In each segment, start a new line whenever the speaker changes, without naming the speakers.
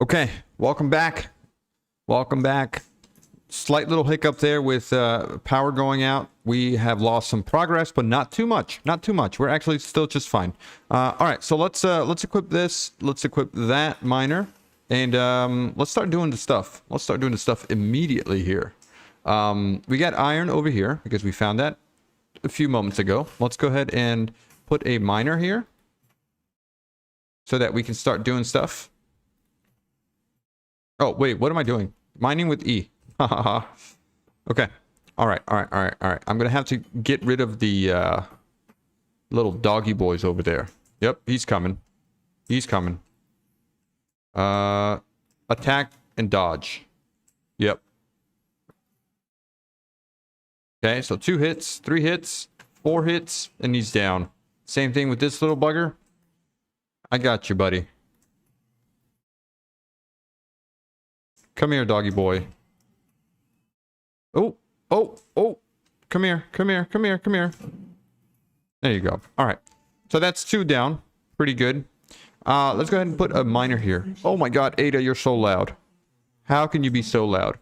Okay, welcome back. Welcome back. Slight little hiccup there with power going out. We have lost some progress, but not too much. Not too much. We're actually still just fine. All right, so let's equip this. Let's equip that miner, and let's start doing the stuff. Let's start doing the stuff immediately here. We got iron over here because we found that a few moments ago. Let's go ahead and put a miner here so that we can start doing stuff. Oh, wait, what am I doing? Mining with E. Okay. All right. I'm going to have to get rid of the little doggy boys over there. Yep, he's coming. He's coming. Attack and dodge. Yep. Okay, so 2 hits, 3 hits, 4 hits, and he's down. Same thing with this little bugger. I got you, buddy. Come here, doggy boy. Oh. Come here. There you go. All right. So that's 2 down. Pretty good. Let's go ahead and put a miner here. Oh my god, Ada, you're so loud. How can you be so loud?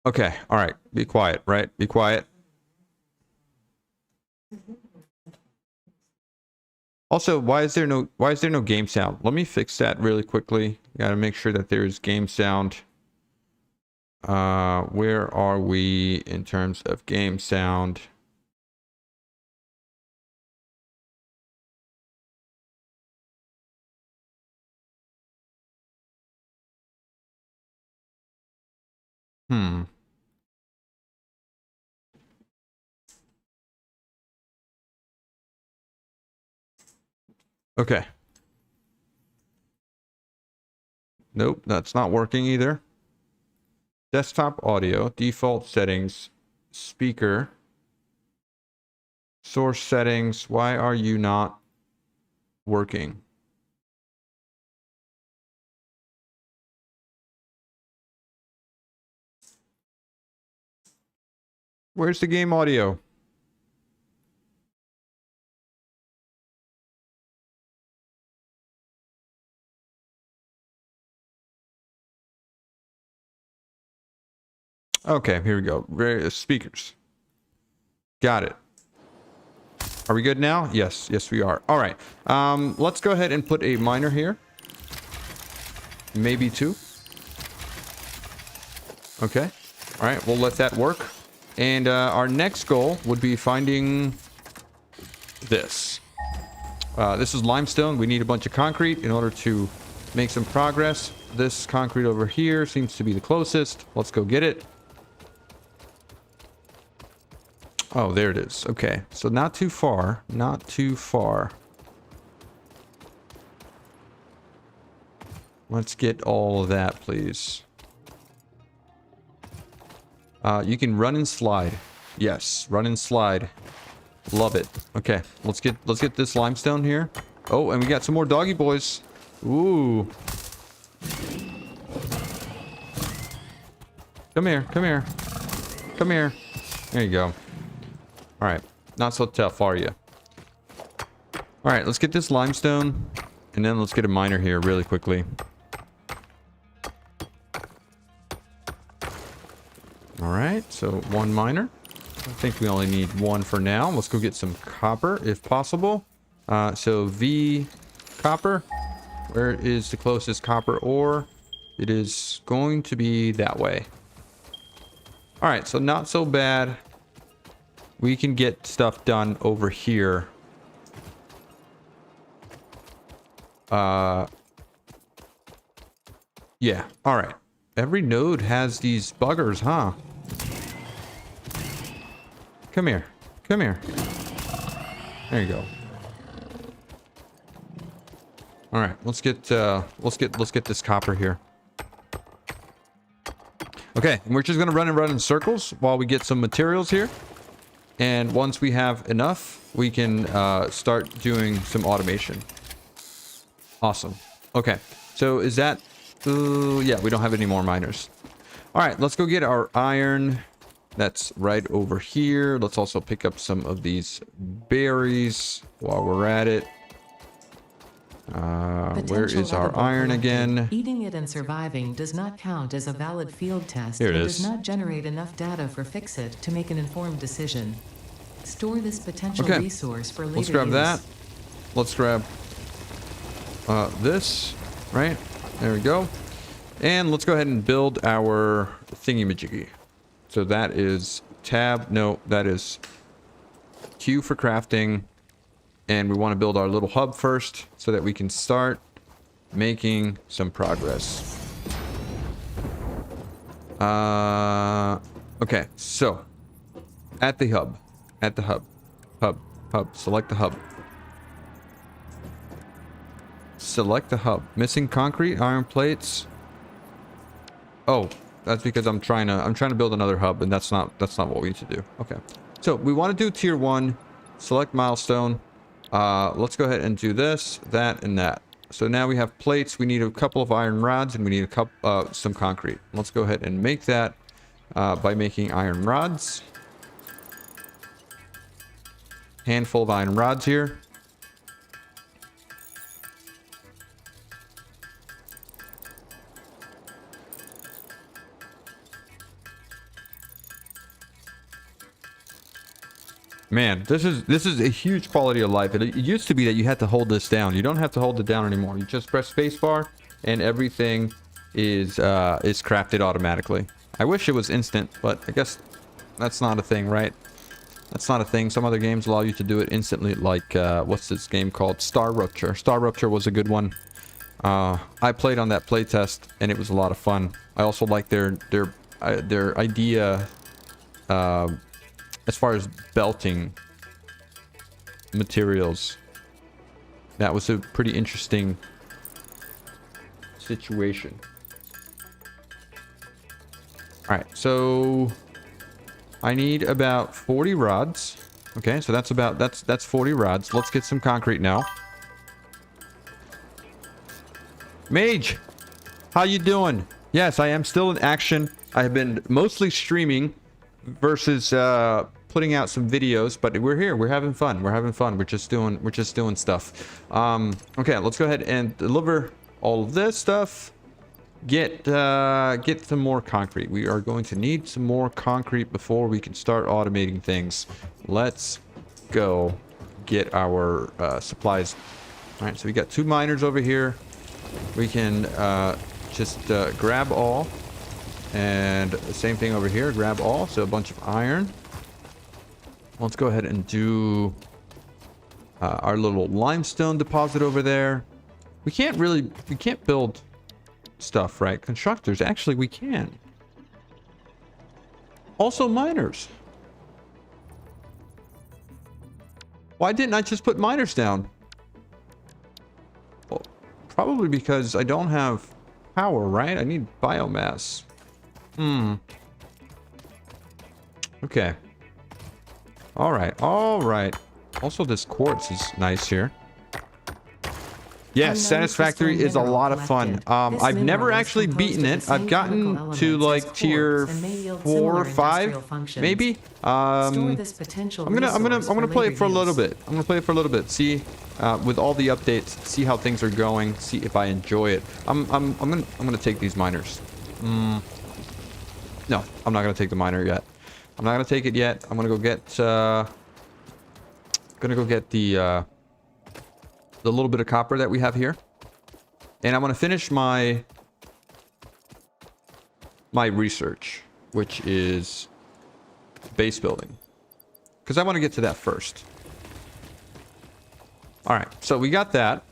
Okay. All right. Be quiet, right? Be quiet. Also, why is there no game sound? Let me fix that really quickly. Gotta make sure that there's game sound. Where are we in terms of game sound? Okay. Nope, that's not working either. Desktop audio, default settings, speaker, source settings. Why are you not working? Where's the game audio? Okay, here we go. Speakers. Got it. Are we good now? Yes, we are. All right. Let's go ahead and put a miner here. Maybe 2. Okay. All right, we'll let that work. And our next goal would be finding this. This is limestone. We need a bunch of concrete in order to make some progress. This concrete over here seems to be the closest. Let's go get it. Oh, there it is. Okay, so not too far. Not too far. Let's get all of that, please. You can run and slide. Yes, run and slide. Love it. Okay, let's get this limestone here. Oh, and we got some more doggy boys. Ooh. Come here. There you go. All right, not so tough, are you? All right, let's get this limestone, and then let's get a miner here really quickly. All right, so 1 miner. I think we only need 1 for now. Let's go get some copper, if possible. So V copper. Where is the closest copper ore? It is going to be that way. All right, so not so bad. We can get stuff done over here. Yeah, all right. Every node has these buggers, huh? Come here. There you go. All right, let's get this copper here. Okay, and we're just gonna run in circles while we get some materials here. And once we have enough, we can start doing some automation. Awesome. Okay, so is that... yeah, we don't have any more miners. All right, let's go get our iron. That's right over here. Let's also pick up some of these berries while we're at it. Where is our iron again?
Eating it and surviving does not count as a valid field test
Here it
and
is.
does not generate enough data for Fix-It to make an informed decision. Store this potential
Okay.
resource for later
Let's grab
use.
that. Let's grab this, right? There we go. And let's go ahead and build our thingy-majiggy. So that is tab. No, that is Q for crafting. And we want to build our little hub first so that we can start making some progress. Okay, so at the hub, select the hub. Select the hub. Missing concrete, iron plates. Oh, that's because I'm trying to build another hub, and that's not what we need to do. Okay, so we want to do tier 1. Select milestone. Let's go ahead and do this, that, and that. So now we have plates. We need a couple of iron rods, and we need some concrete. Let's go ahead and make that by making iron rods. Handful of iron rods here. Man, this is a huge quality of life. It used to be that you had to hold this down. You don't have to hold it down anymore. You just press spacebar, and everything is crafted automatically. I wish it was instant, but I guess that's not a thing, right? That's not a thing. Some other games allow you to do it instantly, like what's this game called? Star Rupture. Star Rupture was a good one. I played on that playtest, and it was a lot of fun. I also like their idea. As far as belting materials, that was a pretty interesting situation. All right, so I need about 40 rods. Okay, so that's 40 rods. Let's get some concrete now. Mage, how you doing? Yes, I am still in action. I have been mostly streaming versus putting out some videos, but we're here. We're having fun. We're just doing stuff. Okay, let's go ahead and deliver all of this stuff. Get some more concrete. We are going to need some more concrete before we can start automating things. Let's go get our supplies. All right, so we got 2 miners over here. We can just grab all. And the same thing over here, grab all, so a bunch of iron. Let's go ahead and do our little limestone deposit over there. We can't build stuff, right? Constructors, actually we can. Also miners. Why didn't I just put miners down? Well, probably because I don't have power, right? I need biomass. Okay. All right. Also, this quartz is nice here. Yes, Satisfactory is a lot of fun. I've never actually beaten it. I've gotten to like tier 4 or 5, maybe. I'm gonna play it for a little bit. See, with all the updates, see how things are going. See if I enjoy it. I'm gonna take these miners. No, I'm not gonna take the miner yet. I'm not gonna take it yet. I'm gonna go get the little bit of copper that we have here, and I'm gonna finish my research, which is base building, because I want to get to that first. All right, so we got that.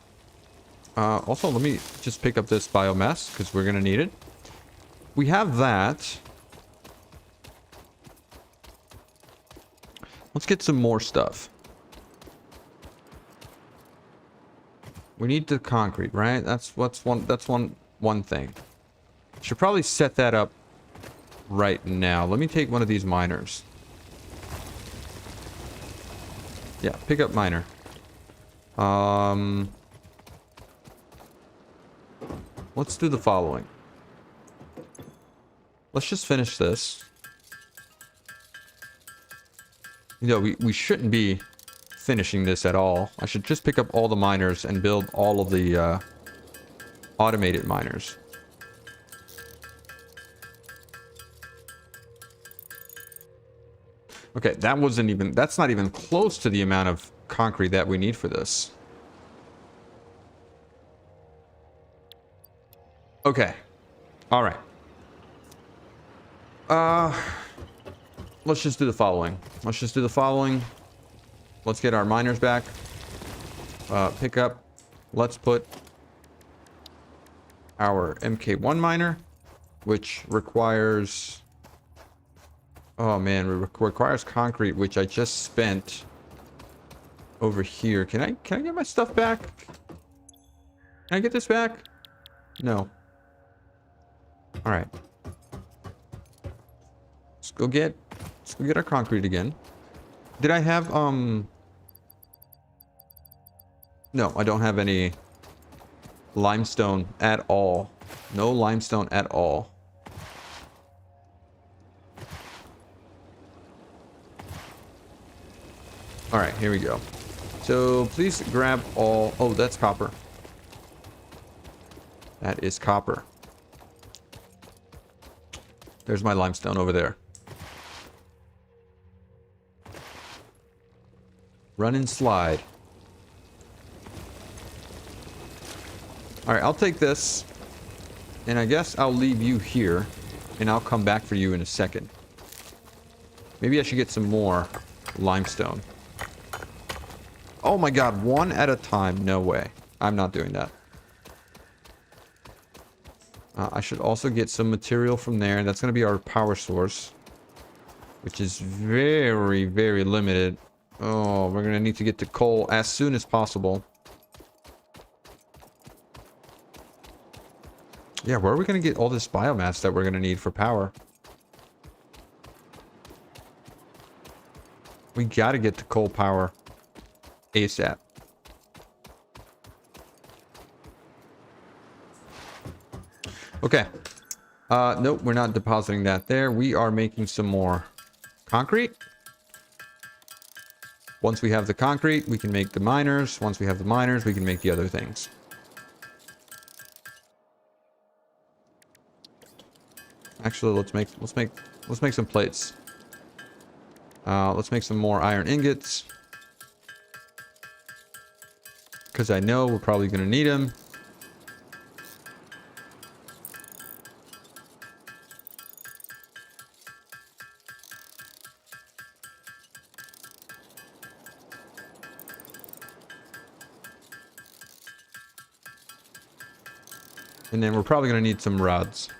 Also, let me just pick up this biomass because we're gonna need it. We have that. Let's get some more stuff. We need the concrete, right? That's one thing. Should probably set that up right now. Let me take one of these miners. Yeah, pick up miner. Let's do the following. Let's just finish this. You know, we shouldn't be finishing this at all. I should just pick up all the miners and build all of the automated miners. Okay, that's not even close to the amount of concrete that we need for this. Okay. All right. Let's just do the following. Let's get our miners back. Pick up. Let's put our MK1 miner, which requires... Oh man, requires concrete, which I just spent over here. Can I get my stuff back? Can I get this back? No. All right. Let's go get our concrete again. Did I have No, I don't have any limestone at all. No limestone at all. All right, here we go. So please grab all... Oh, that's copper. That is copper. There's my limestone over there. Run and slide. All right, I'll take this. And I guess I'll leave you here. And I'll come back for you in a second. Maybe I should get some more limestone. Oh my god, one at a time. No way. I'm not doing that. I should also get some material from there. That's going to be our power source. Which is very, very limited. Oh, we're going to need to get to coal as soon as possible. Yeah, where are we going to get all this biomass that we're going to need for power? We got to get to coal power ASAP. Okay. Nope, we're not depositing that there. We are making some more concrete. Once we have the concrete, we can make the miners. Once we have the miners, we can make the other things. Actually, let's make some plates. Let's make some more iron ingots. Because I know we're probably going to need them. And then we're probably going to need some rods.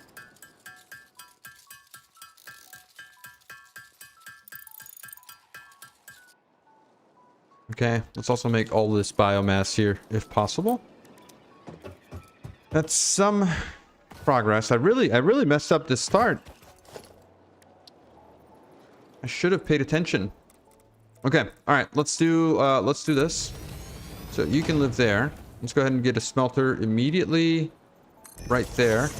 Okay, let's also make all this biomass here, if possible. That's some progress. I really messed up this start. I should have paid attention. Okay, all right, let's do this. So you can live there. Let's go ahead and get a smelter immediately right there.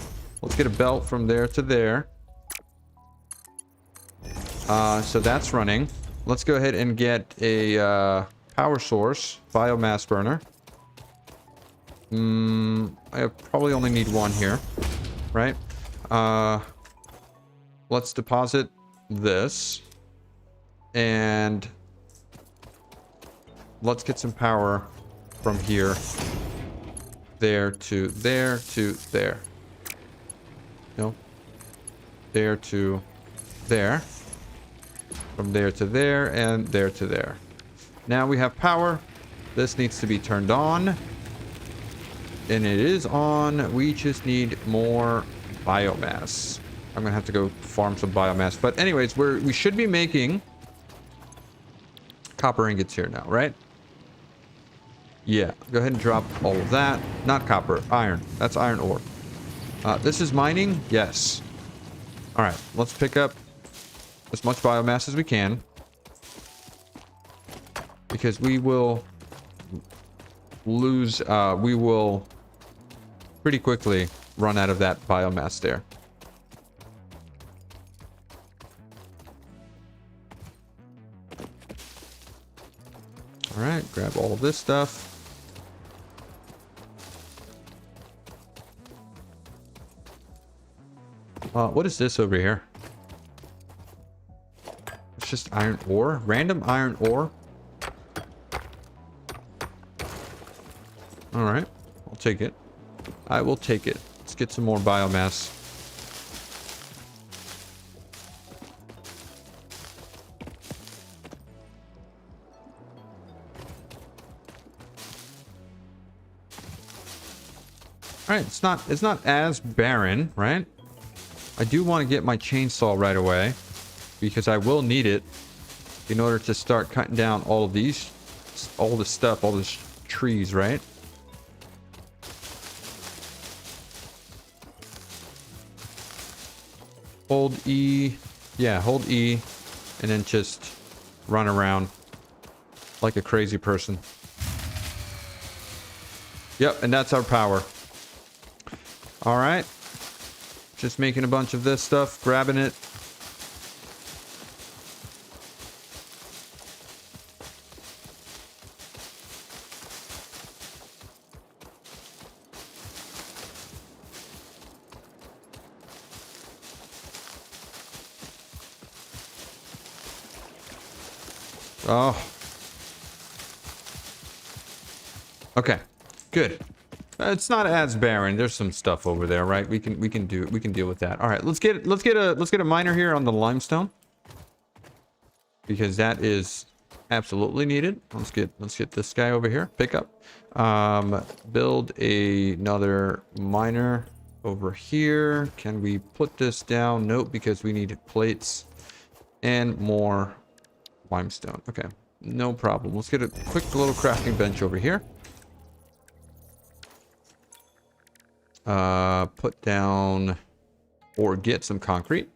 Let's get a belt from there to there. So that's running. Let's go ahead and get a power source, biomass burner. I probably only need one here, right? Let's deposit this. And let's get some power from here. There to there to there. No. There to there. From there to there and there to there. Now we have power. This needs to be turned on. And it is on. We just need more biomass. I'm gonna have to go farm some biomass. But anyways, we should be making copper ingots here now, right? Yeah, go ahead and drop all of that. Not copper, iron. That's iron ore. This is mining? Yes. All right, let's pick up as much biomass as we can. Because we will lose, we will pretty quickly run out of that biomass there. All All right, grab all of this stuff. What is this over here? It's just iron ore. Random iron ore. All right, I'll take it. I will take it. Let's get some more biomass. All right, it's not as barren, right? I do want to get my chainsaw right away because I will need it in order to start cutting down all of these, all this stuff, all these trees, right? Hold E, yeah, hold E, and then just run around like a crazy person. Yep, and that's our power. All right. Just making a bunch of this stuff, grabbing it. Oh. Okay. Good. It's not as barren. There's some stuff over there, right? We can deal with that. All right, let's get a miner here on the limestone because that is absolutely needed. Let's get this guy over here. Pick up. Build another miner over here. Can we put this down? Nope, because we need plates and more limestone. Okay, no problem. Let's get a quick little crafting bench over here. Put down or get some concrete.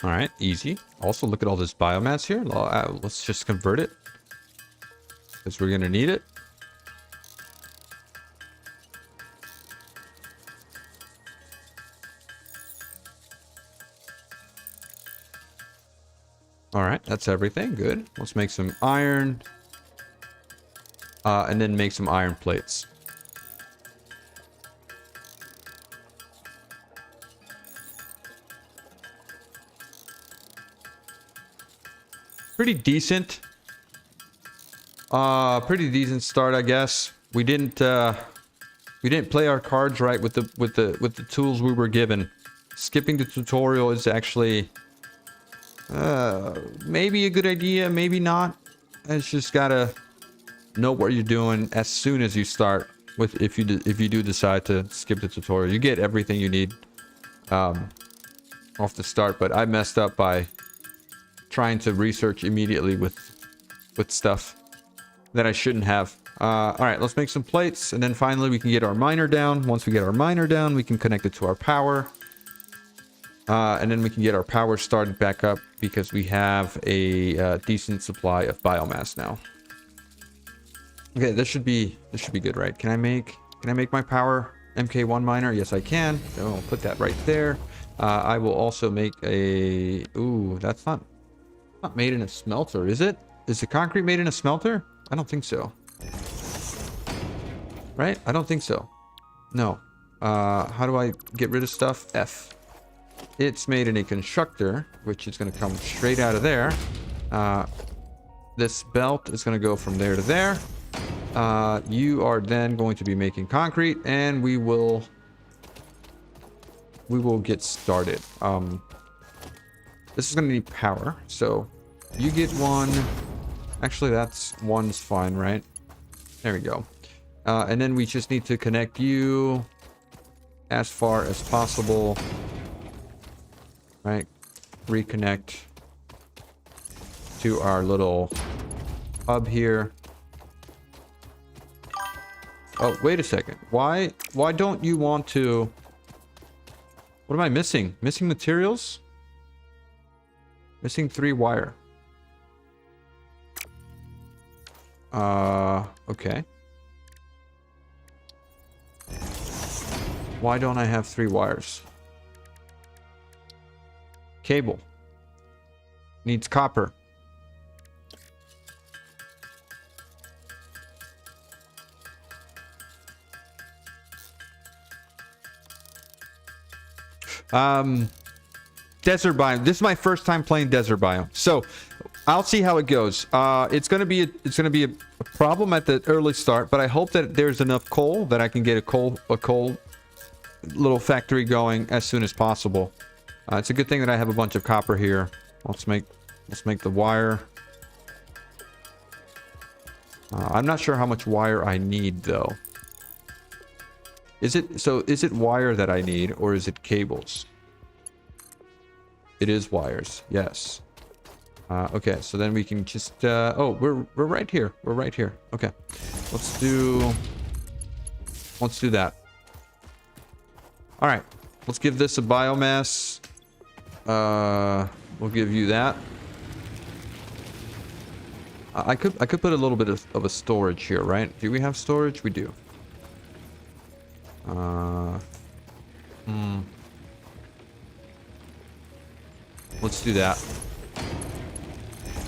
All right, easy. Also, look at all this biomass here. Let's just convert it because we're going to need it. All right, that's everything. Good. Let's make some iron. And then make some iron plates. Pretty decent. Pretty decent start, I guess. We didn't play our cards right with the tools we were given. Skipping the tutorial is actually maybe a good idea, maybe not. It's just gotta know what you're doing as soon as you start with. If you do decide to skip the tutorial, you get everything you need off the start. But I messed up by trying to research immediately with stuff that I shouldn't have. All right, let's make some plates, and then finally we can get our miner down. Once we get our miner down, we can connect it to our power. And then we can get our power started back up because we have a decent supply of biomass now. Okay, this should be good, right? Can I make my power MK1 miner? Yes, I can. So I'll put that right there. I will also make a. Ooh, that's not made in a smelter, is it? Is the concrete made in a smelter? I don't think so. Right? I don't think so. No. How do I get rid of stuff? F. It's made in a constructor, which is going to come straight out of there. This belt is going to go from there to there. You are then going to be making concrete, and we will get started. This is going to need power, so you get one. Actually, one's fine, right? There we go. And then we just need to connect you as far as possible. Right, reconnect to our little hub here. Oh, wait a second. Why don't you want to? What am I missing? Missing materials? Missing 3 wire. Okay. Why don't I have 3 wires? Cable. Needs copper. Desert biome. This is my first time playing desert biome, so I'll see how it goes. It's gonna be a problem at the early start, but I hope that there's enough coal that I can get a coal little factory going as soon as possible. It's a good thing that I have a bunch of copper here. Let's make the wire. I'm not sure how much wire I need though. Is it wire that I need, or is it cables? It is wires. Yes. Okay, so then we can just oh, we're right here. We're right here. Okay. Let's do that. All right. Let's give this a biomass. We'll give you that. I could put a little bit of a storage here, right? Do we have storage? We do. Let's do that.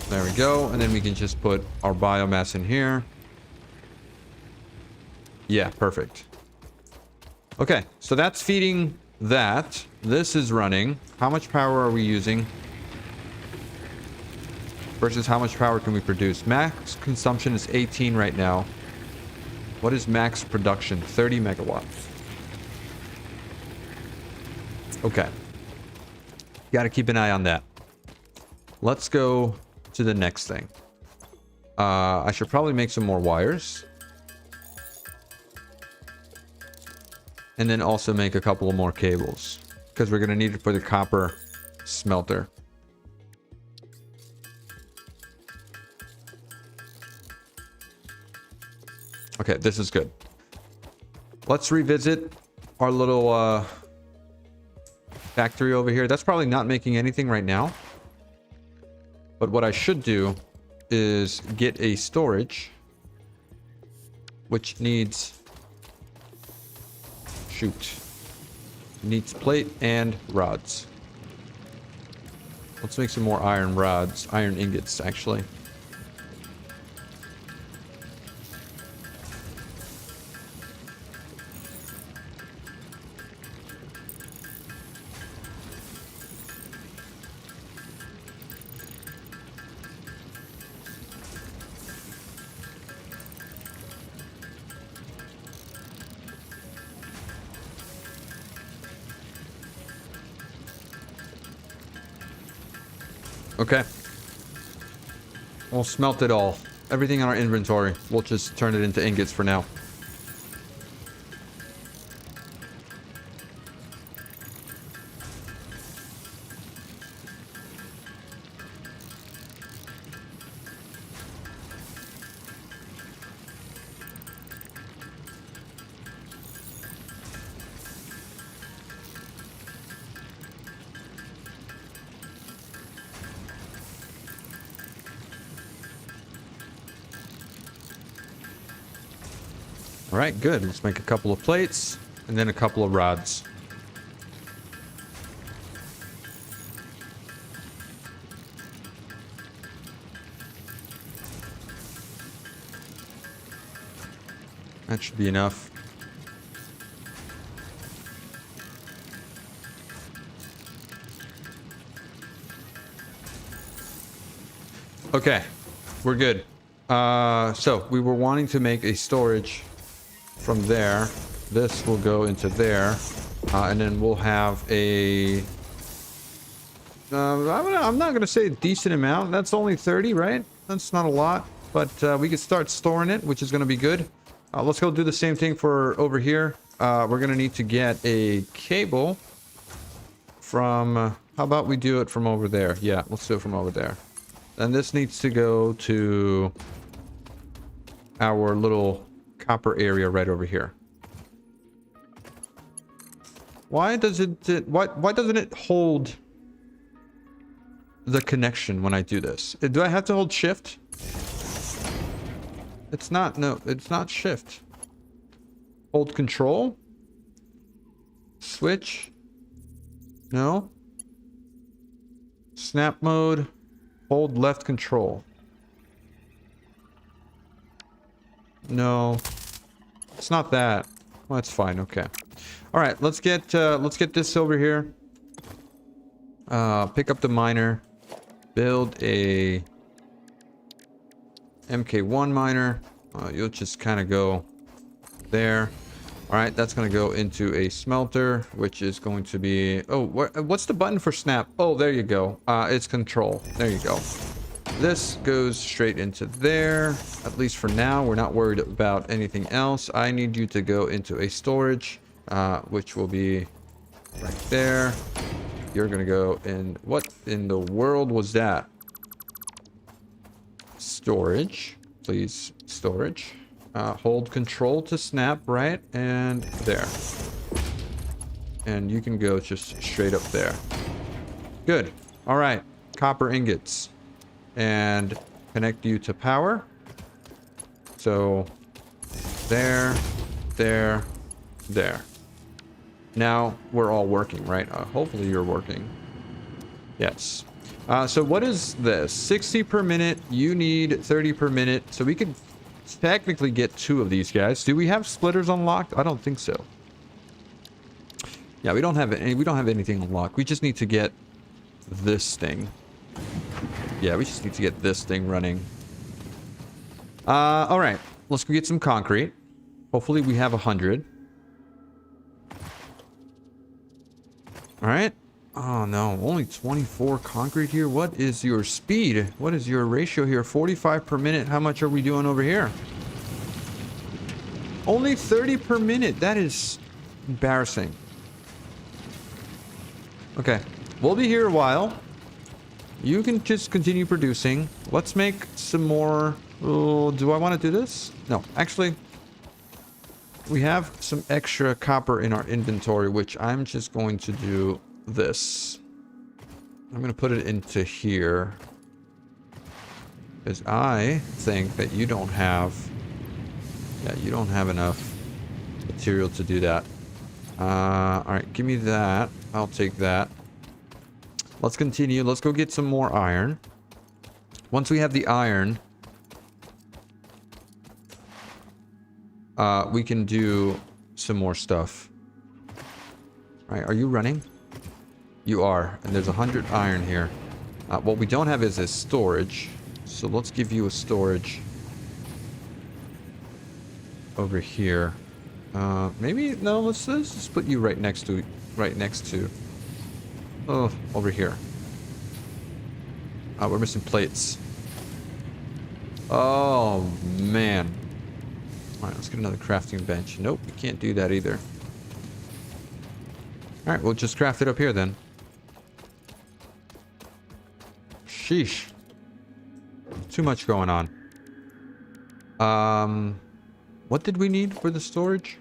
There we go. And then we can just put our biomass in here. Yeah, perfect. Okay, so that's feeding that. This is running. How much power are we using? Versus how much power can we produce? Max consumption is 18 right now. What is max production? 30 megawatts. Okay. Got to keep an eye on that. Let's go to the next thing. I should probably make some more wires. And then also make a couple of more cables, because we're going to need it for the copper smelter. Okay, this is good. Let's revisit our little factory over here. That's probably not making anything right now. But what I should do is get a storage, which needs... Shoot. Needs plate and rods. Let's make some more iron rods. Iron ingots, actually. Okay. We'll smelt it all. Everything in our inventory. We'll just turn it into ingots for now. All right, good. Let's make a couple of plates and then a couple of rods. That should be enough. Okay, we're good. So we were wanting to make a storage from there. This will go into there, and then we'll have a I'm not gonna say a decent amount. That's only 30, right? That's not a lot, but we can start storing it, which is gonna be good. Let's go do the same thing for over here. We're gonna need to get a cable from how about we do it from over there? Yeah, let's do it from over there. And this needs to go to our little copper area right over here. Why does why doesn't it hold the connection when I do this? Do I have to hold shift? It's not, no, it's not shift. Hold control. Switch. No. Snap mode. Hold left control. No. It's not that. Well, that's fine. Okay. All right. Let's get this over here. Pick up the miner. Build a MK1 miner. You'll just kind of go there. All right. That's going to go into a smelter, which is going to be... Oh, what's the button for snap? Oh, there you go. It's control. There you go. This goes straight into there. At least for now, we're not worried about anything else. I need you to go into a storage, which will be right there. You're gonna go in... What in the world was that? Storage. Please, storage. Hold control to snap, right? And there. And you can go just straight up there. Good. All right. Copper ingots. And connect you to power. So there, there, there. Now we're all working, right? Hopefully you're working. Yes. So what is this? 60 per minute. You need 30 per minute. So we could technically get 2 of these guys. Do we have splitters unlocked? I don't think so. Yeah, we don't have any. We don't have anything unlocked. We just need to get this thing. Yeah, we just need to get this thing running. All right. Let's go get some concrete. Hopefully we have 100. All right. Oh, no. Only 24 concrete here. What is your speed? What is your ratio here? 45 per minute. How much are we doing over here? Only 30 per minute. That is embarrassing. Okay. We'll be here a while. You can just continue producing. Let's make some more... Oh, do I want to do this? No. Actually, we have some extra copper in our inventory, which I'm just going to do this. I'm going to put it into here. Because I think that you don't have... Yeah, you don't have enough material to do that. Alright, give me that. I'll take that. Let's continue. Let's go get some more iron. Once we have the iron, we can do some more stuff. All right, are you running? You are, and there's 100 iron here. What we don't have is a storage, so let's give you a storage over here. Maybe no. Let's just put you right next to. Oh, over here. We're missing plates. Oh, man. Alright, let's get another crafting bench. Nope, we can't do that either. Alright, we'll just craft it up here then. Sheesh. Too much going on. What did we need for the storage?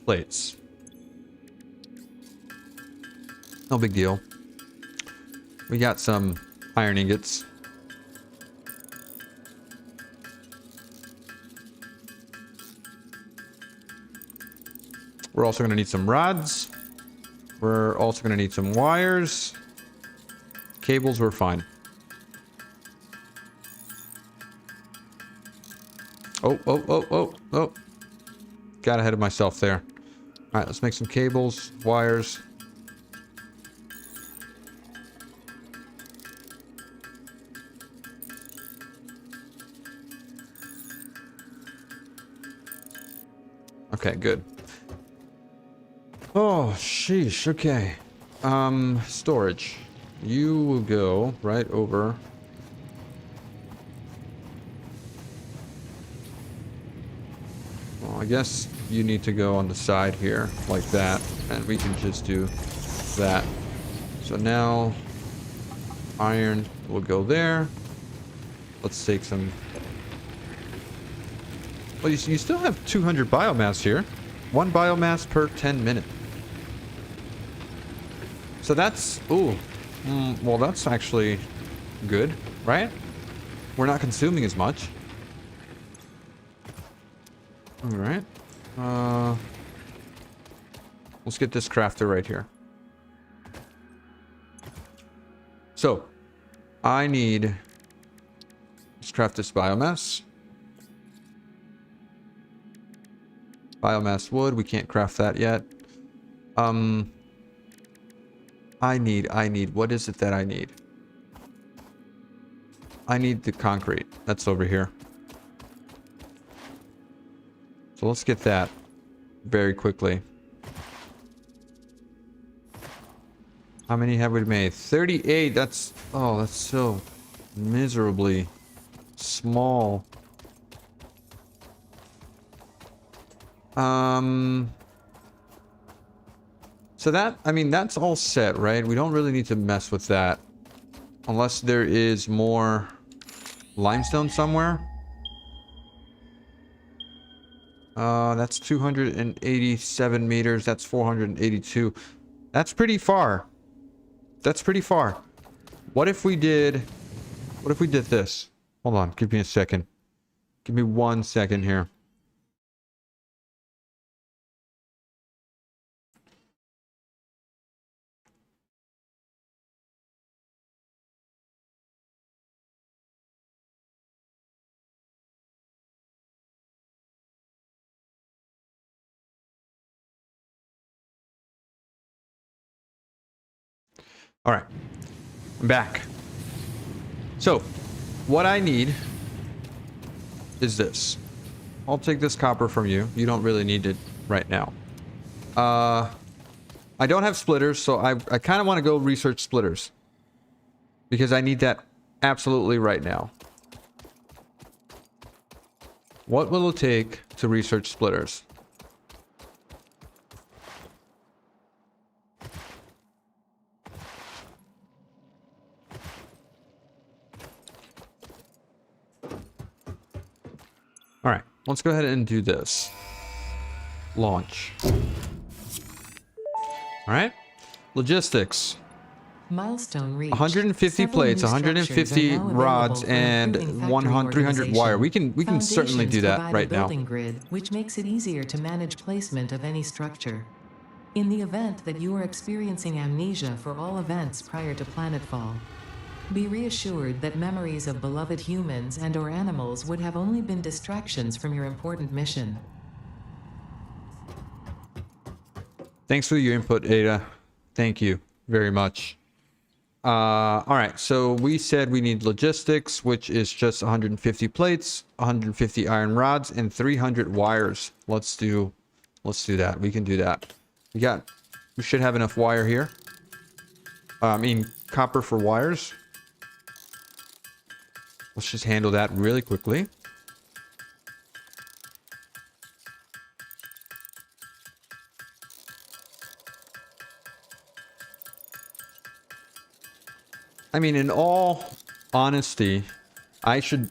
Plates. No big deal. We got some iron ingots. We're also going to need some rods. We're also going to need some wires. Cables, we're fine. Oh. Got ahead of myself there. All right, let's make some cables, wires. Okay, good. Oh, sheesh. Okay. Storage. You will go right over. Well, I guess you need to go on the side here, like that. And we can just do that. So now, iron will go there. Let's take some... Well, you still have 200 biomass here. 1 biomass per 10 minutes. So that's... Ooh. Well, that's actually good, right? We're not consuming as much. All right. Let's get this crafter right here. So, I need... Let's craft this biomass. Biomass wood. We can't craft that yet. I need... What is it that I need? I need the concrete. That's over here. So let's get that very quickly. How many have we made? 38. That's... Oh, that's so miserably small. So that... I mean, that's all set, right? We don't really need to mess with that. Unless there is more limestone somewhere. That's 287 meters. That's 482. That's pretty far. That's pretty far. What if we did... What if we did this? Hold on. Give me a second. Give me 1 second here. All right. I'm back. So, what I need is this. I'll take this copper from you. You don't really need it right now. I don't have splitters, so I kind of want to go research splitters. Because I need that absolutely right now. What will it take to research splitters? All right, let's go ahead and do this. Launch. All right, logistics.
Milestone reached.
150
Several
plates,
new
150
structures are now
rods,
available for
and
improving
100, 300
factory
wire. We can certainly
Foundations
do that
provide a
right now.
building grid, which makes it easier to manage placement of any structure. In the event that you are experiencing amnesia for all events prior to planetfall, be reassured that memories of beloved humans and/or animals would have only been distractions from your important mission.
Thanks for your input, Ada. Thank you very much. All right, so we said we need logistics, which is just 150 plates, 150 iron rods, and 300 wires. Let's do that. We can do that. We should have enough wire here. I mean, copper for wires. Let's just handle that really quickly. I mean, in all honesty, I should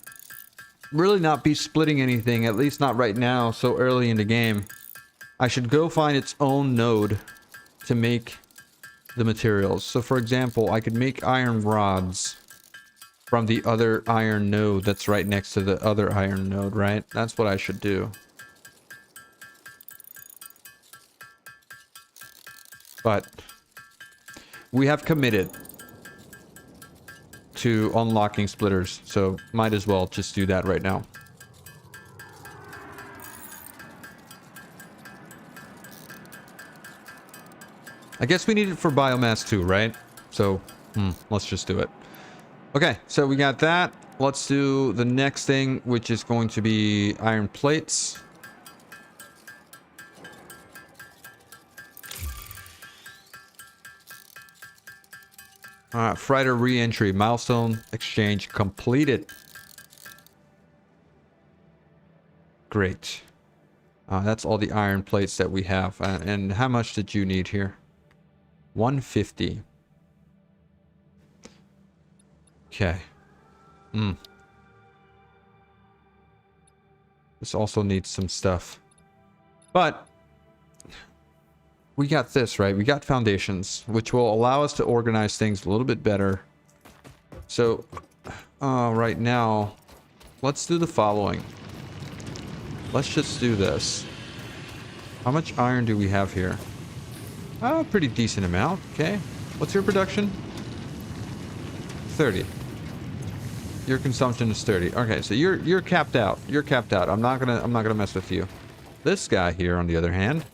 really not be splitting anything, at least not right now, so early in the game. I should go find its own node to make the materials. So, for example, I could make iron rods from the other iron node that's right next to the other iron node, right? That's what I should do. But we have committed to unlocking splitters, so might as well just do that right now. I guess we need it for biomass too, right? So let's just do it. Okay, so we got that. Let's do the next thing, which is going to be iron plates. Freighter re-entry. Milestone exchange completed. Great. That's all the iron plates that we have. And how much did you need here? 150. Okay. This also needs some stuff. But we got this, right? We got foundations, which will allow us to organize things a little bit better. So, right now, let's do the following. let's just do this. How much iron do we have here? Oh, pretty decent amount. Okay. What's your production? 30. Your consumption is 30. Okay, so you're capped out. You're capped out. I'm not gonna mess with you. This guy here, on the other hand,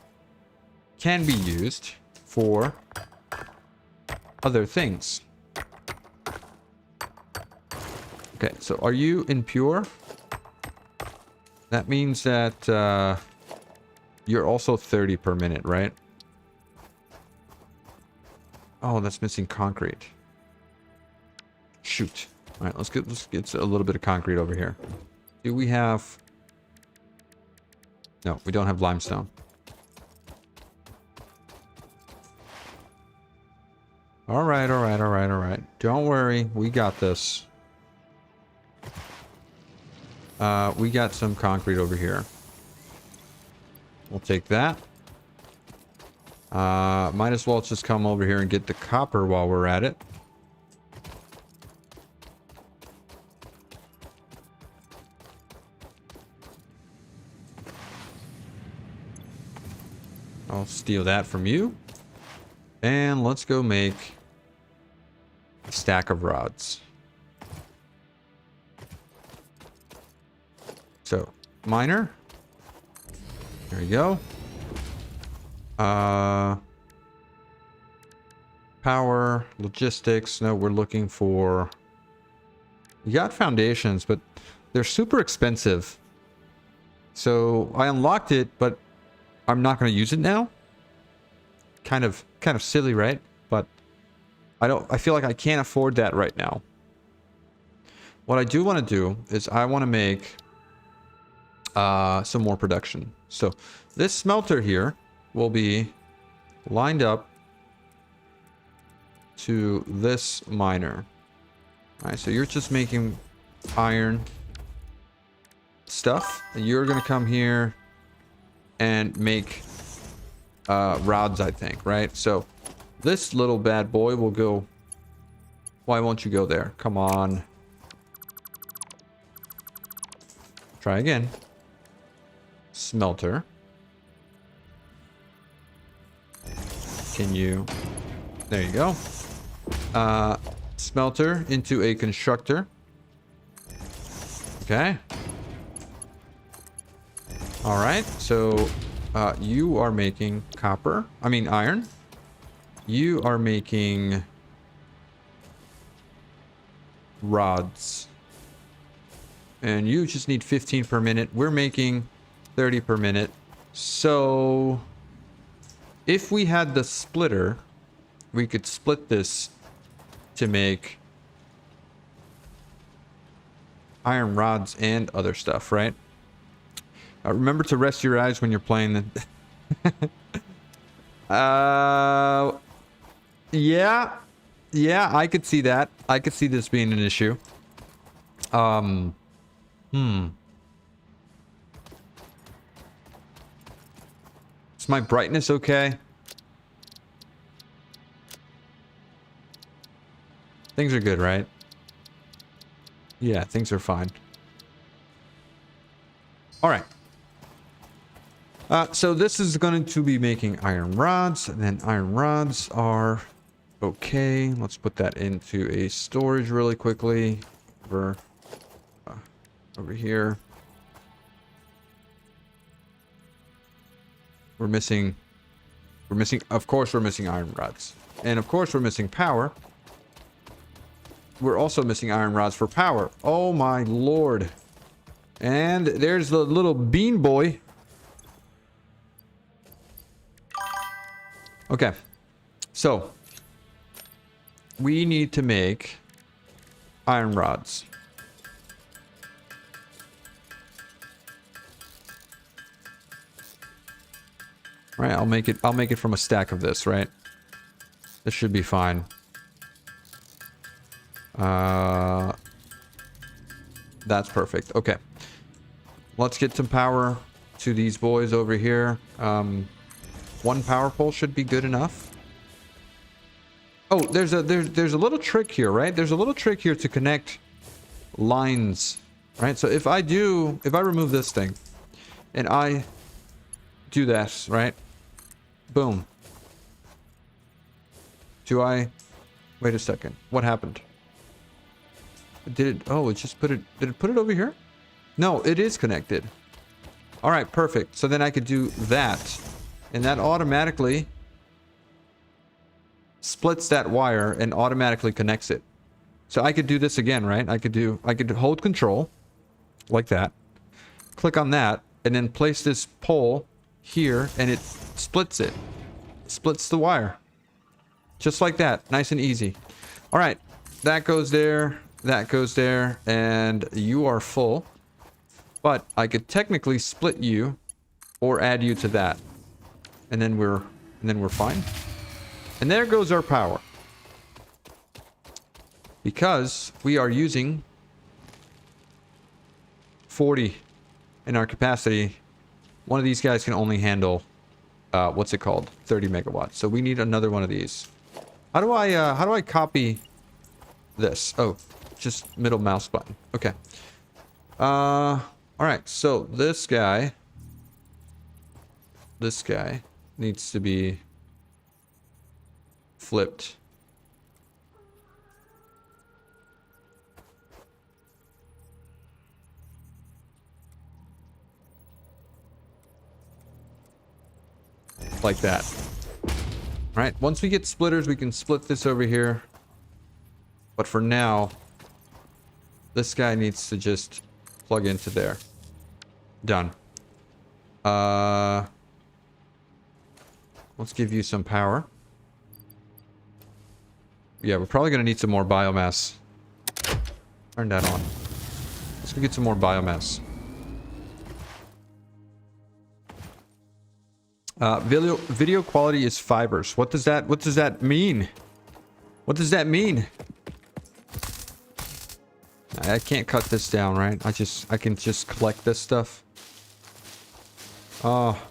can be used for other things. Okay, so are you impure? That means that you're also 30 per minute, right? Oh, that's missing concrete. Shoot. All right, let's get a little bit of concrete over here. Do we have... No, we don't have limestone. All right, all right, all right, all right. Don't worry, we got this. We got some concrete over here. We'll take that. Might as well just come over here and get the copper while we're at it. I'll steal that from you. And let's go make a stack of rods. So, miner. There we go. Power, logistics. No, we're looking for... We got foundations, but they're super expensive. So, I unlocked it, but I'm not going to use it now. Kind of silly, right? But I feel like I can't afford that right now. What I do want to do is I want to make some more production. So this smelter here will be lined up to this miner. All right, so you're just making iron stuff, and you're going to come here and make rods, I think, right? So this little bad boy will go... Why won't you go there? Come on. Try again. Smelter. Can you... There you go. Smelter into a constructor. Okay. All right, so you are making copper. I mean iron. You are making rods. And you just need 15 per minute. We're making 30 per minute. So if we had the splitter, we could split this to make iron rods and other stuff, right? Remember to rest your eyes when you're playing the... Yeah, I could see that. I could see this being an issue. Is my brightness okay? Things are good, right? Yeah, things are fine. All right. So this is going to be making iron rods, and then iron rods are okay. Let's put that into a storage really quickly over here. We're missing, of course we're missing iron rods, and of course we're missing power. We're also missing iron rods for power. Oh my lord. And there's the little bean boy. Okay, so we need to make iron rods. Right, I'll make it from a stack of this, right? This should be fine. That's perfect. Okay. Let's get some power to these boys over here. One power pole should be good enough. Oh, there's a little trick here, right? There's a little trick here to connect lines, right? So if I remove this thing and I do this, right? Boom. Do I... Wait a second. What happened? Did it... Oh, it just put it... Did it put it over here? No, it is connected. All right, perfect. So then I could do that. And that automatically splits that wire and automatically connects it. So I could do this again, right? I could hold control like that. Click on that and then place this pole here and it splits it. Splits the wire. Just like that. Nice and easy. All right. That goes there. That goes there. And you are full. But I could technically split you or add you to that. And then we're fine. And there goes our power. Because we are using 40 in our capacity. One of these guys can only handle what's it called? 30 megawatts. So we need another one of these. How do I copy this? Oh, just middle mouse button. Okay. All right. So this guy needs to be flipped. Like that. All right, once we get splitters, we can split this over here. But for now, this guy needs to just plug into there. Done. Let's give you some power. Yeah, we're probably going to need some more biomass. Turn that on. Let's go get some more biomass. Video quality is fibers. What does that mean? What does that mean? I can't cut this down, right? I can just collect this stuff. Oh.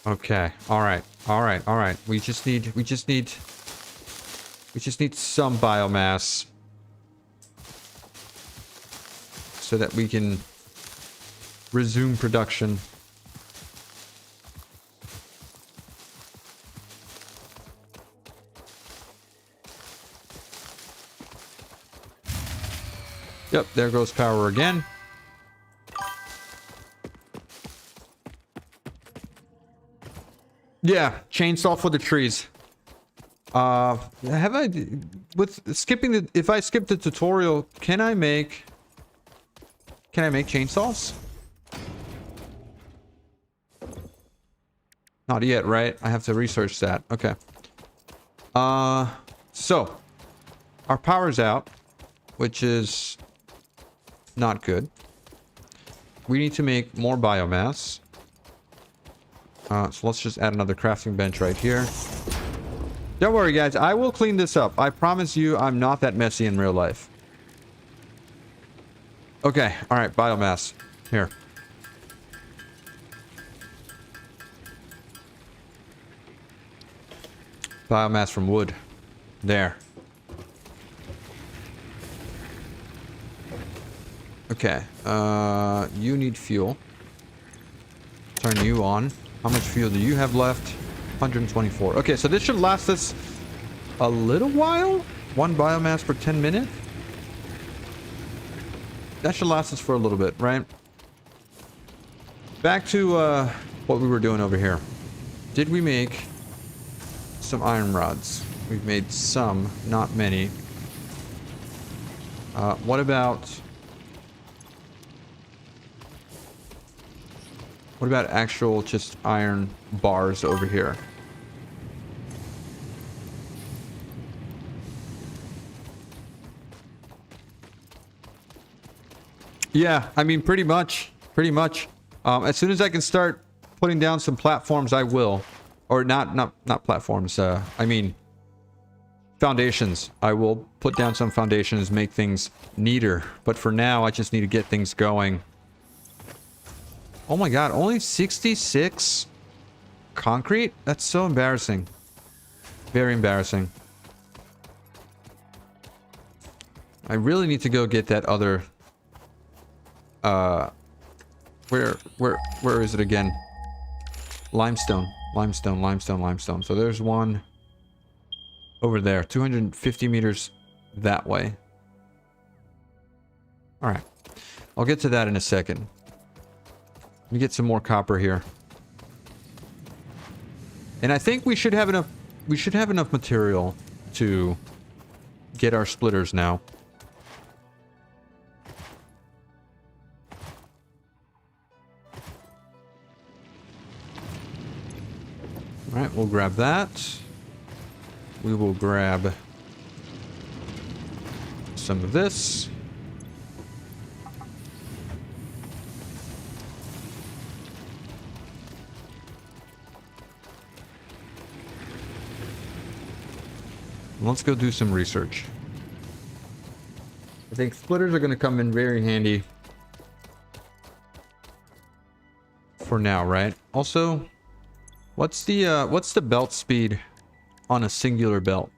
Okay. All right. We just need some biomass so that we can resume production. Yep, there goes power again. Yeah, chainsaw for the trees. Have I, with skipping the, if I skip the tutorial, can I make chainsaws? Not yet, right? I have to research that. Okay. So our power's out, which is not good. We need to make more biomass. So let's just add another crafting bench right here. Don't worry, guys. I will clean this up. I promise you I'm not that messy in real life. Okay. All right. Biomass. Here. Biomass from wood. There. Okay. You need fuel. Turn you on. How much fuel do you have left? 124. Okay, so this should last us a little while. One biomass per 10 minutes. That should last us for a little bit, right? Back to what we were doing over here. Did we make some iron rods? We've made some, not many. What about actual just iron bars over here? Yeah, I mean, pretty much. As soon as I can start putting down some platforms, I will. Or not platforms. I mean, foundations. I will put down some foundations, make things neater. But for now, I just need to get things going. Oh my god, only 66? concrete? That's so embarrassing. Very embarrassing. I really need to go get that other... Where is it again? Limestone. Limestone, limestone, limestone. So there's one over there. 250 meters that way. Alright. I'll get to that in a second. Let me get some more copper here. And I think we should have enough... We should have enough material to get our splitters now. Alright, we'll grab that. We will grab some of this. Let's go do some research. I think splitters are going to come in very handy for now, right? Also, what's the belt speed on a singular belt?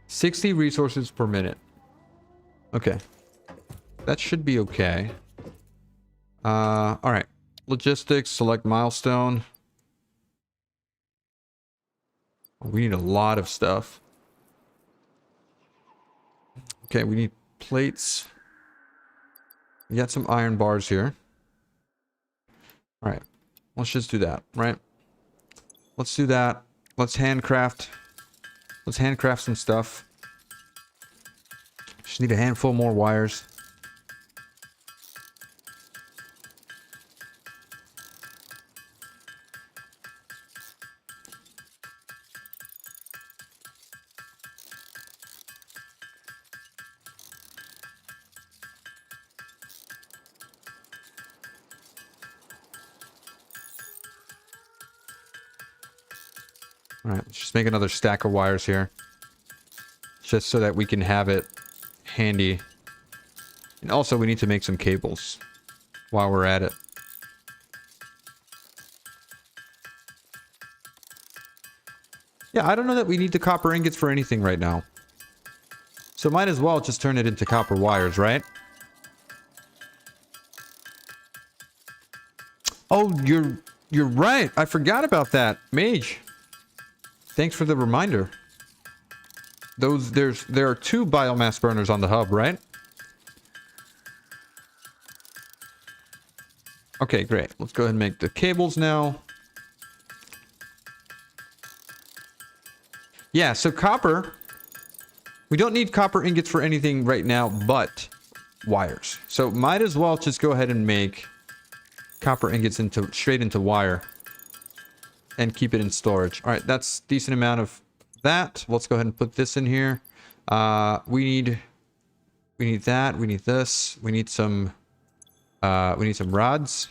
60 resources per minute. Okay. That should be okay. All right. Logistics, select milestone. We need a lot of stuff. Okay, we need plates. We got some iron bars here. All right. Let's just do that, right? Let's do that. Let's handcraft. Let's handcraft some stuff. Just need a handful more wires. All right, let's just make another stack of wires here. Just so that we can have it handy. And also we need to make some cables while we're at it. Yeah, I don't know that we need the copper ingots for anything right now. So might as well just turn it into copper wires, right? Oh, you're right. I forgot about that. Mage. Thanks for the reminder. There are 2 biomass burners on the hub, right? Okay, great. Let's go ahead and make the cables now. Yeah, so copper. We don't need copper ingots for anything right now but wires. So might as well just go ahead and make copper ingots straight into wire. And keep it in storage. All right, that's a decent amount of that. Let's go ahead and put this in here. We need that. We need this. We need some rods.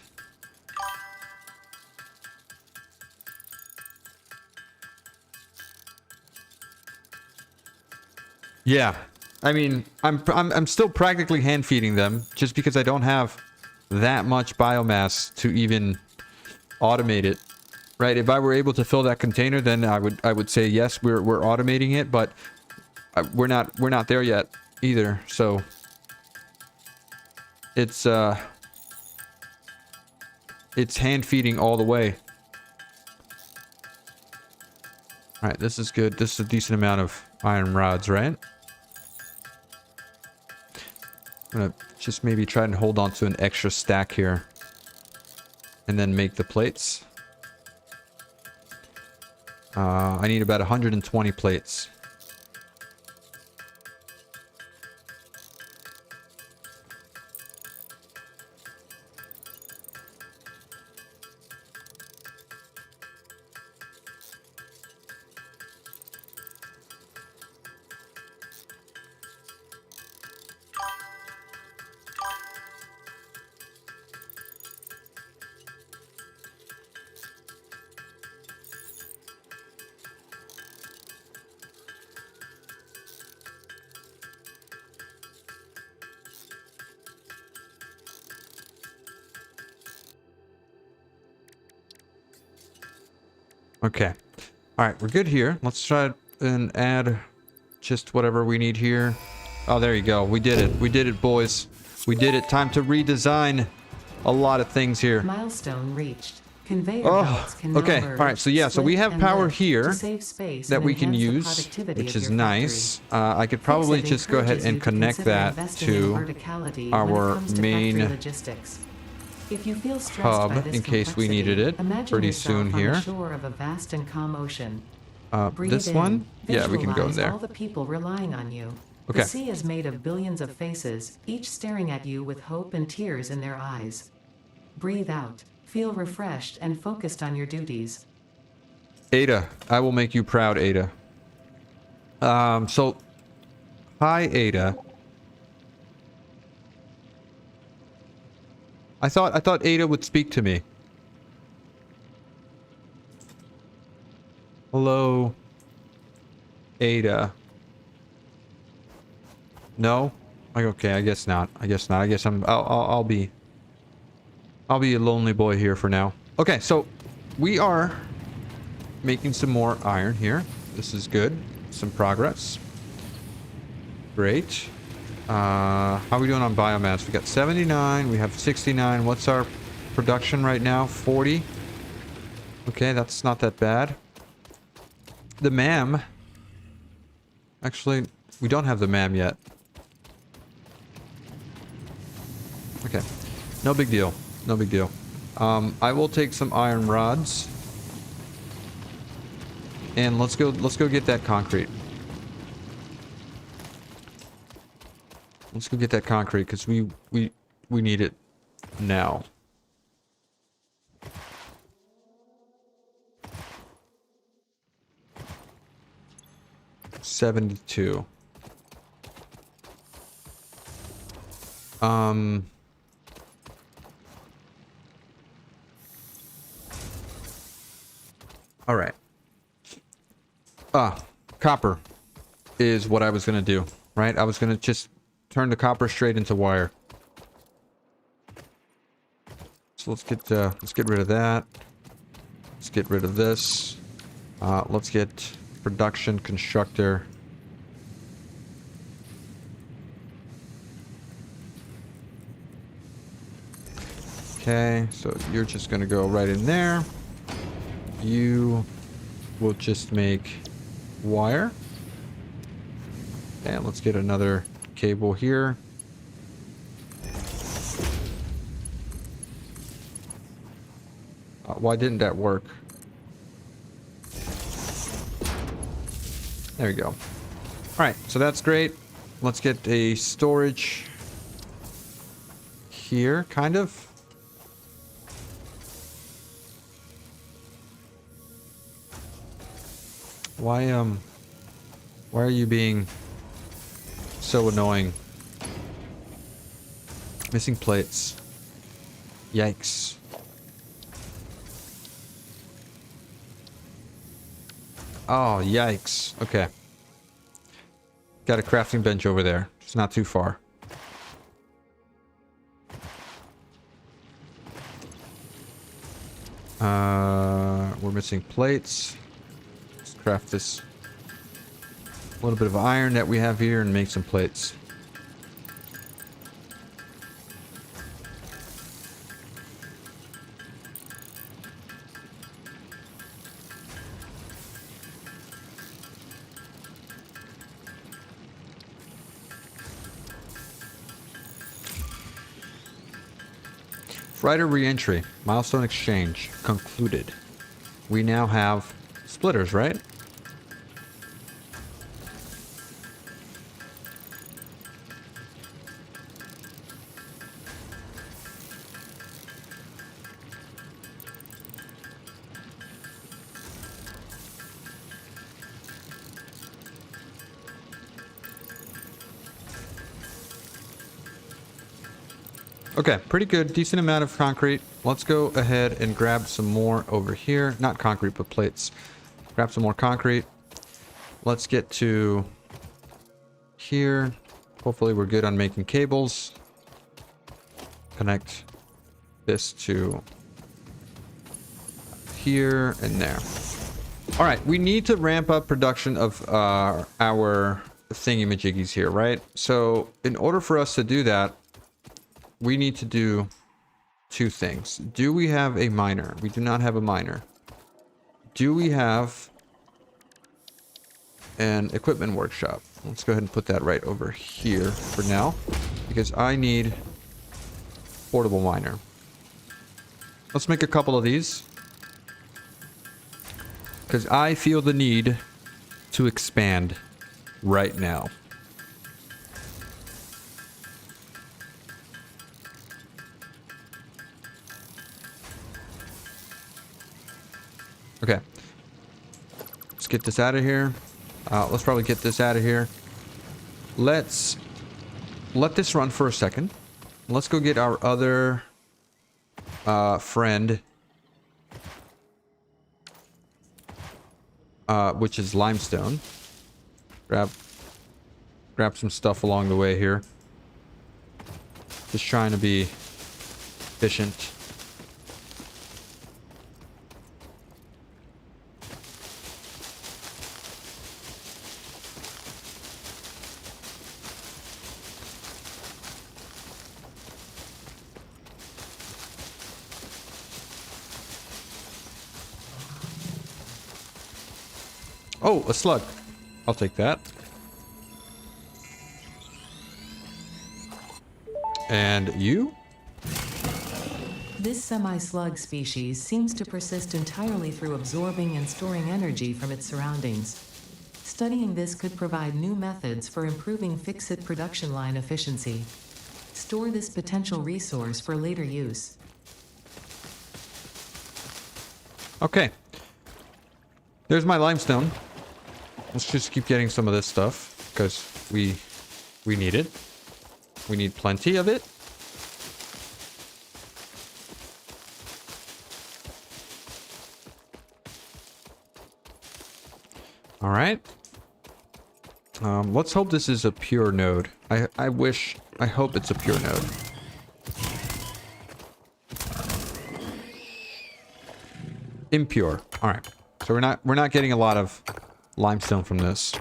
Yeah, I mean, I'm still practically hand feeding them just because I don't have that much biomass to even automate it. Right, if I were able to fill that container, then I would say yes, we're automating it, but we're not there yet either. So it's hand feeding all the way. All right, this is good. This is a decent amount of iron rods, right? I'm gonna just maybe try and hold on to an extra stack here, and then make the plates. I need about 120 plates. Okay. All right, we're good here. Let's try and add just whatever we need here. Oh, there you go. We did it. We did it, boys. We did it. Time to redesign a lot of things here.
Milestone reached. Conveyor
Oh,
belts can now
okay.
merge,
All right. So yeah, so we
split,
have
and
power
lift
here
to save space
that
and
we can
enhance the
use,
productivity
which
of
is
your
nice.
factory.
I could probably
Fixit
just go ahead
encourages
and
you to
connect
consider
that
investing in
to
verticality when
our
it comes to
main
factory logistics. If you feel stressed
hub
by this
in case we
complexity,
needed it
imagine
pretty
yourself
soon
on the
here.
shore of a vast and calm ocean. Breathe
This
in,
one? Yeah, we can go in
visualize
there.
all the people relying on you.
Okay.
The sea is made of billions of faces, each staring at you with hope and tears in their eyes. Breathe out, feel refreshed and focused on your duties.
Ada, I will make you proud, Ada. So, hi, Ada. I thought Ada would speak to me. Hello, Ada. No? Like, okay, I guess not. I guess not. I guess I'll be a lonely boy here for now. Okay, so we are making some more iron here. This is good. Some progress. Great. How are we doing on biomass? We got 79. We have 69. What's our production right now? 40. Okay, that's not that bad. The MAM. Actually, we don't have the MAM yet. Okay. No big deal. No big deal. I will take some iron rods. And let's go get that concrete. Let's go get that concrete because we need it now. $72. All right. Copper is what I was gonna do, right? I was gonna just turn the copper straight into wire. So let's get rid of that. Let's get rid of this. Let's get production constructor. Okay, so you're just gonna go right in there. You will just make wire. And let's get another cable here. Why didn't that work? There we go. All right, so that's great. Let's get a storage here, kind of. Why are you being so annoying? Missing plates. Yikes. Oh, yikes. Okay. Got a crafting bench over there. It's not too far. We're missing plates. Let's craft this little bit of iron that we have here and make some plates. Freighter re-entry. Milestone exchange concluded. We now have splitters, right? Okay, pretty good. Decent amount of concrete. Let's go ahead and grab some more over here. Not concrete, but plates. Grab some more concrete. Let's get to here. Hopefully we're good on making cables. Connect this to here and there. All right, we need to ramp up production of our thingy-majiggies here, right? So in order for us to do that, we need to do two things. Do we have a miner? We do not have a miner. Do we have an equipment workshop? Let's go ahead and put that right over here for now, because I need portable miner. Let's make a couple of these, because I feel the need to expand right now. Okay. Let's get this out of here. Let's probably get this out of here. Let's let this run for a second. Let's go get our other friend, which is limestone. Grab some stuff along the way here. Just trying to be efficient. Oh, a slug. I'll take that. And you?
This semi-slug species seems to persist entirely through absorbing and storing energy from its surroundings. Studying this could provide new methods for improving fix-it production line efficiency. Store this potential resource for later use.
Okay. There's my limestone. Let's just keep getting some of this stuff, because we need it. We need plenty of it. All right. Let's hope this is a pure node. I hope it's a pure node. Impure. All right. So we're not getting a lot of limestone from this.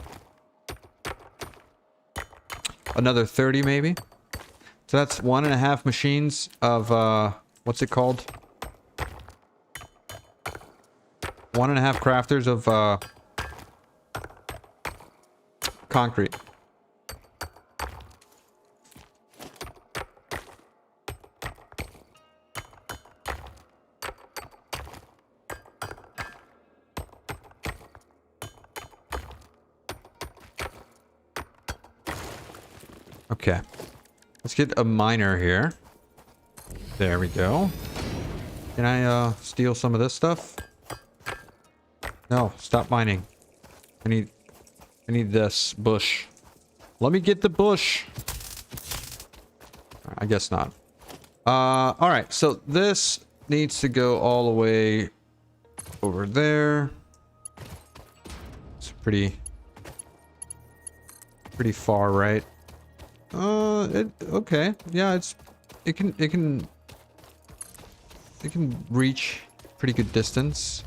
Another 30 maybe. So that's 1.5 machines of what's it called? 1.5 crafters of concrete. Okay. Let's get a miner here. There we go. Can I steal some of this stuff? No, stop mining. I need this bush. Let me get the bush. I guess not. All right. So this needs to go all the way over there. It's pretty far, right? Okay. Yeah, it can reach pretty good distance.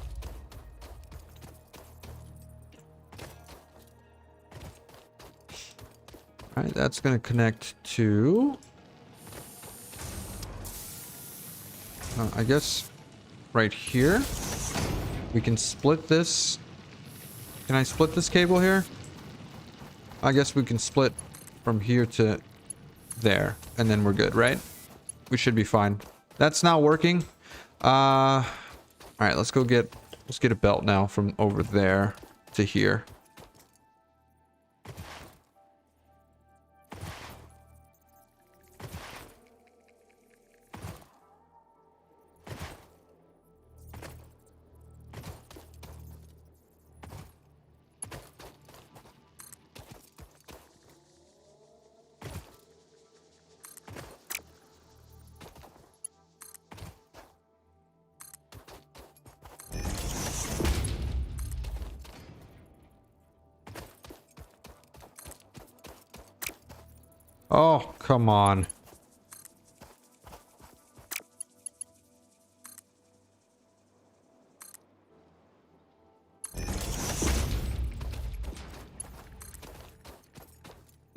All right, that's going to connect to I guess right here. We can split this. Can I split this cable here? I guess we can split from here to there, and then we're good, right? We should be fine. That's not working. All right, let's get a belt now from over there to here. Oh, come on.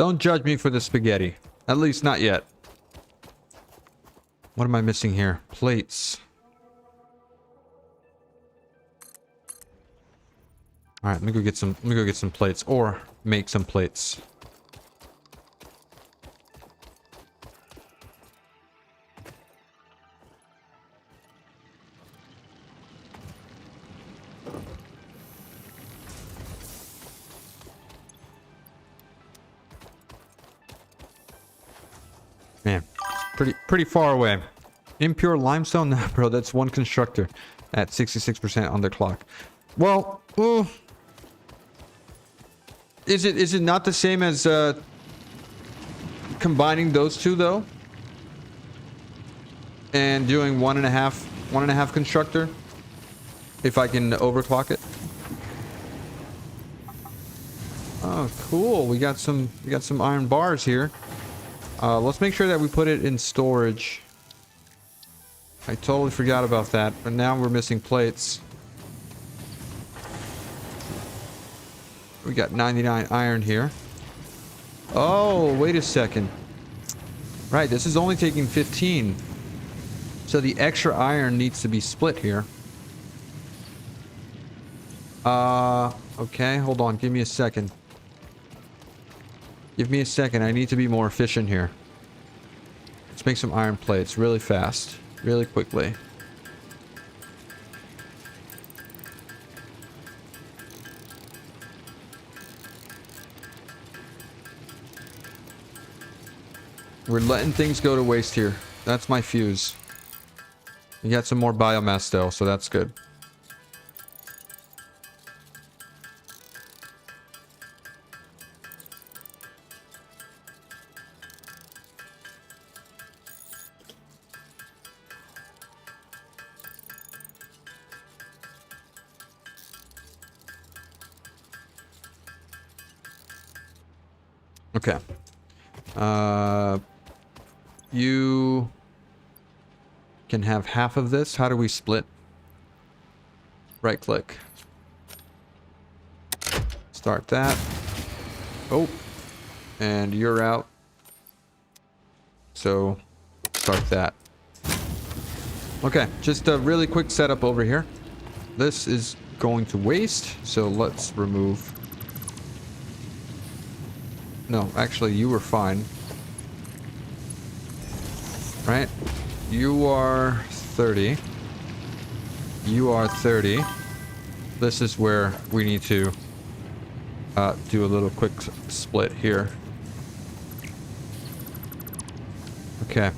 Don't judge me for the spaghetti. At least not yet. What am I missing here? Plates. All right, let me go get some plates, or make some plates. Man, pretty far away. Impure limestone? Nah, bro, that's one constructor at 66% on the clock. Well, is it not the same as combining those two though, and doing one and a half constructor? If I can overclock it. Oh, cool. We got some iron bars here. Let's make sure that we put it in storage. I totally forgot about that, but now we're missing plates. We got 99 iron here. Oh, wait a second. Right, this is only taking 15. So the extra iron needs to be split here. Okay, hold on. Give me a second. Give me a second. I need to be more efficient here. Let's make some iron plates really fast. Really quickly. We're letting things go to waste here. That's my fuse. We got some more biomass still, so that's good. Okay. You can have half of this. How do we split? Right click. Start that. Oh. And you're out. So start that. Okay, just a really quick setup over here. This is going to waste, so let's remove. No, actually, you were fine. Right? You are 30. You are 30. This is where we need to do a little quick split here. Okay.